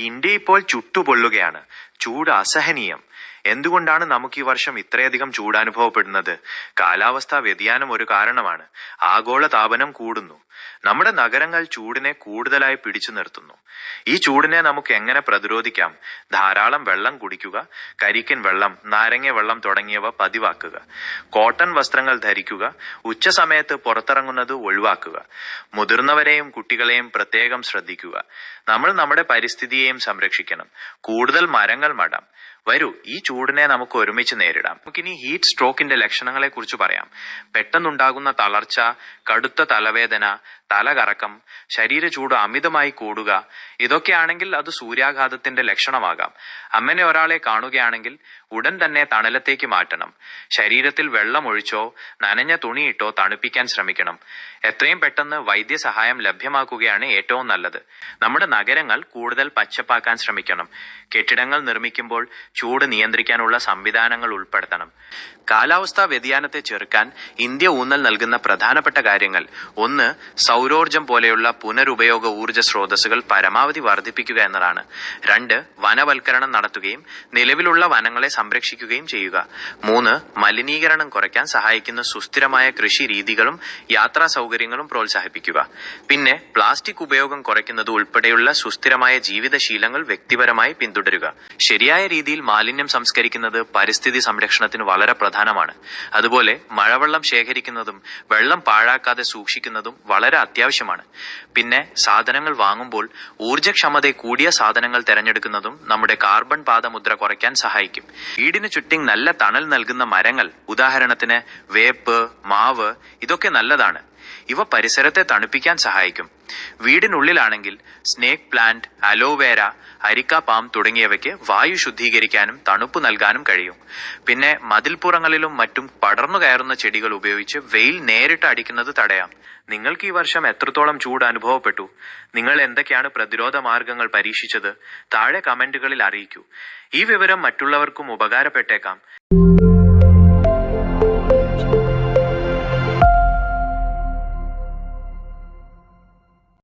India ഇപ്പോൾ ചുട്ടുപൊള്ളുകയാണ്. ചൂട് അസഹനീയം. എന്തുകൊണ്ടാണ് നമുക്ക് ഈ വർഷം ഇത്രയധികം ചൂട് അനുഭവപ്പെടുന്നത്? കാലാവസ്ഥാ വ്യതിയാനം ഒരു കാരണമാണ്. ആഗോള താപനം കൂടുന്നു. നമ്മുടെ നഗരങ്ങൾ ചൂടിനെ കൂടുതലായി പിടിച്ചു നിർത്തുന്നു. ഈ ചൂടിനെ നമുക്ക് എങ്ങനെ പ്രതിരോധിക്കാം? ധാരാളം വെള്ളം കുടിക്കുക, കരിക്കിൻ വെള്ളം, നാരങ്ങ വെള്ളം തുടങ്ങിയവ പതിവാക്കുക. കോട്ടൺ വസ്ത്രങ്ങൾ ധരിക്കുക, ഉച്ച സമയത്ത് പുറത്തിറങ്ങുന്നത് ഒഴിവാക്കുക. മുതിർന്നവരെയും കുട്ടികളെയും പ്രത്യേകം ശ്രദ്ധിക്കുക. നമ്മൾ നമ്മുടെ പരിസ്ഥിതിയെയും സംരക്ഷിക്കണം. കൂടുതൽ മരങ്ങൾ നടാം. വരൂ, ഈ ചൂടിനെ നമുക്ക് ഒരുമിച്ച് നേരിടാം. നമുക്കിനി ഹീറ്റ് സ്ട്രോക്കിന്റെ ലക്ഷണങ്ങളെ കുറിച്ച് പറയാം. പെട്ടെന്നുണ്ടാകുന്ന തളർച്ച, കടുത്ത തലവേദന, തലകറക്കം, ശരീര ചൂട് അമിതമായി കൂടുക, ഇതൊക്കെയാണെങ്കിൽ അത് സൂര്യാഘാതത്തിന്റെ ലക്ഷണമാകാം. അങ്ങനെ ഒരാളെ കാണുകയാണെങ്കിൽ ഉടൻ തന്നെ തണലത്തേക്ക് മാറ്റണം. ശരീരത്തിൽ വെള്ളം ഒഴിച്ചോ നനഞ്ഞ തുണിയിട്ടോ തണുപ്പിക്കാൻ ശ്രമിക്കണം. എത്രയും പെട്ടെന്ന് വൈദ്യസഹായം ലഭ്യമാക്കുകയാണ് ഏറ്റവും നല്ലത്. നമ്മുടെ നഗരങ്ങൾ കൂടുതൽ പച്ചപ്പാക്കാൻ ശ്രമിക്കണം. കെട്ടിടങ്ങൾ നിർമ്മിക്കുമ്പോൾ ചൂട് നിയന്ത്രിക്കാനുള്ള സംവിധാനങ്ങൾ ഉൾപ്പെടുത്തണം. കാലാവസ്ഥാ വ്യതിയാനത്തെ ചെറുക്കാൻ ഇന്ത്യ ഊന്നൽ നൽകുന്ന പ്രധാനപ്പെട്ട കാര്യങ്ങൾ: 1. സൗരോർജം പോലെയുള്ള പുനരുപയോഗ ഊർജ്ജ സ്രോതസ്സുകൾ പരമാവധി വർദ്ധിപ്പിക്കുക എന്നതാണ്. 2. വനവൽക്കരണം നടത്തുകയും നിലവിലുള്ള വനങ്ങളെ സംരക്ഷിക്കുകയും ചെയ്യുക. 3. മലിനീകരണം കുറയ്ക്കാൻ സഹായിക്കുന്ന സുസ്ഥിരമായ കൃഷി രീതികളും യാത്രാ സൗകര്യങ്ങളും പ്രോത്സാഹിപ്പിക്കുക. പിന്നെ പ്ലാസ്റ്റിക് ഉപയോഗം കുറയ്ക്കുന്നത് ഉൾപ്പെടെയുള്ള സുസ്ഥിരമായ ജീവിതശീലങ്ങൾ വ്യക്തിപരമായി പിന്തുടരുക. ശരിയായ രീതിയിൽ മാലിന്യം സംസ്കരിക്കുന്നത് പരിസ്ഥിതി സംരക്ഷണത്തിന് വളരെ പ്രധാനമാണ്. അതുപോലെ മഴവെള്ളം ശേഖരിക്കുന്നതും വെള്ളം പാഴാക്കാതെ സൂക്ഷിക്കുന്നതും വളരെ അത്യാവശ്യമാണ്. പിന്നെ സാധനങ്ങൾ വാങ്ങുമ്പോൾ ഊർജ്ജക്ഷമത കൂടിയ സാധനങ്ങൾ തിരഞ്ഞെടുക്കുന്നതും നമ്മുടെ കാർബൺ പാദമുദ്ര കുറയ്ക്കാൻ സഹായിക്കും. വീടിന് ചുറ്റും നല്ല തണൽ നൽകുന്ന മരങ്ങൾ, ഉദാഹരണത്തിന് വേപ്പ്, മാവ്, ഇതൊക്കെ നല്ലതാണ്. ഇവ പരിസരത്തെ തണുപ്പിക്കാൻ സഹായിക്കും. വീടിനുള്ളിലാണെങ്കിൽ സ്നേക്ക് പ്ലാന്റ്, അലോവേര, അരിക്ക പാം തുടങ്ങിയവയ്ക്ക് വായു ശുദ്ധീകരിക്കാനും തണുപ്പ് നൽകാനും കഴിയും. പിന്നെ മതിൽപ്പുറങ്ങളിലും മറ്റും പടർന്നു കയറുന്ന ചെടികൾ ഉപയോഗിച്ച് വെയിൽ നേരിട്ട് അടിക്കുന്നത് തടയാം. നിങ്ങൾക്ക് ഈ വർഷം എത്രത്തോളം ചൂട് അനുഭവപ്പെട്ടു? നിങ്ങൾ എന്തൊക്കെയാണ് പ്രതിരോധ മാർഗങ്ങൾ പരീക്ഷിച്ചത്? താഴെ കമന്റുകളിൽ അറിയിക്കൂ. ഈ വിവരം മറ്റുള്ളവർക്കും ഉപകാരപ്പെട്ടേക്കാം.